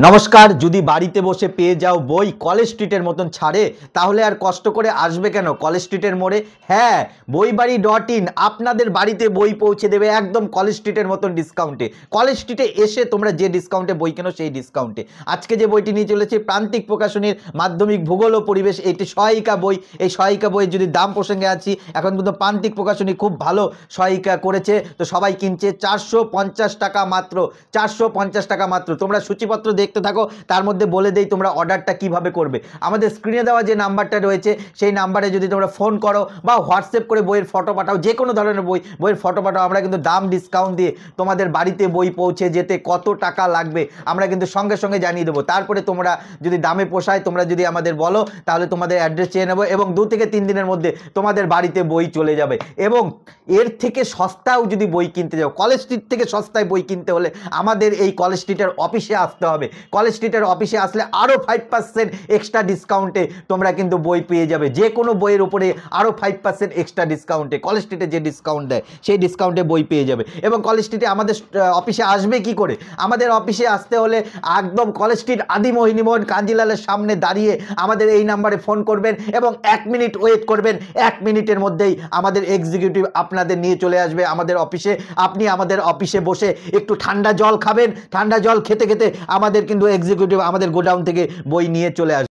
নমস্কার। যদি বাড়িতে বসে পেয়ে যাও বই কলেজ স্ট্রিটের মতন ছাড়ে, তাহলে আর কষ্ট করে আসবে কেন কলেজ স্ট্রিটের মোড়ে? হ্যাঁ, বইবাড়ি.in আপনাদের বাড়িতে বই পৌঁছে দেবে একদম কলেজ স্ট্রিটের মতন ডিসকাউন্টে। কলেজ স্ট্রিটে এসে তোমরা যে ডিসকাউন্টে বই কেনো সেই ডিসকাউন্টে। আজকে যে বইটি নিয়ে চলেছে প্রান্তিক প্রকাশনীর মাধ্যমিক ভূগোল ও পরিবেশ, এটি সহায়িকা বই। এই সহায়িকা বইয়ের যদি দাম প্রসঙ্গে আছি, এখন কিন্তু প্রান্তিক প্রকাশনী খুব ভালো সহায়িকা করেছে, তো সবাই কিনছে 450 টাকা মাত্র। 450 টাকা মাত্র। তোমরা সূচিপত্র দেখতে থাকো, তার মধ্যে বলে দেই তোমরা অর্ডারটা কিভাবে করবে। আমাদের স্ক্রিনে দেওয়া যে নাম্বারটা রয়েছে সেই নাম্বারে যদি তোমরা ফোন করো বা হোয়াটসঅ্যাপ করে বইয়ের ফটো পাঠাও, যে কোনো ধরনের বইয়ের ফটো পাঠাও, আমরা কিন্তু দাম ডিসকাউন্ট দিয়ে তোমাদের বাড়িতে বই পৌঁছে যেতে কত টাকা লাগবে আমরা কিন্তু সঙ্গে সঙ্গে জানিয়ে দেবো। তারপরে তোমরা যদি দামে পোষায়, তোমরা যদি আমাদের বলো, তাহলে তোমাদের অ্যাড্রেস চেয়ে নেবো এবং 2 থেকে 3 দিনের মধ্যে তোমাদের বাড়িতে বই চলে যাবে। এবং এর থেকে সস্তাও যদি বই কিনতে যাও, কলেজ স্ট্রিট থেকে সস্তায় বই কিনতে হলে আমাদের এই কলেজ স্ট্রিটের অফিসে আসতে হবে। কলেজ স্ট্রিটের অফিসে আসলে আরও 5% এক্সট্রা ডিসকাউন্টে তোমরা কিন্তু বই পেয়ে যাবে। যে কোনো বইয়ের উপরে আরও 5% এক্সট্রা ডিসকাউন্টে, কলেজ স্ট্রিটে যে ডিসকাউন্ট দেয় সেই ডিসকাউন্টে বই পেয়ে যাবে। এবং কলেজ স্ট্রিটে আমাদের অফিসে আসবে কি করে? আমাদের অফিসে আসতে হলে একদম কলেজ স্ট্রিট আদি মোহিনীমোহন কাঞ্জিলালের সামনে দাঁড়িয়ে আমাদের এই নাম্বারে ফোন করবেন এবং 1 মিনিট ওয়েট করবেন। 1 মিনিটের মধ্যেই আমাদের এক্সিকিউটিভ আপনাদের নিয়ে চলে আসবে আমাদের অফিসে। আপনি আমাদের অফিসে বসে একটু ঠান্ডা জল খাবেন, ঠান্ডা জল খেতে খেতে আমাদের কিন্তু এক্সিকিউটিভ আমাদের গোডাউন থেকে বই নিয়ে চলে আসবে।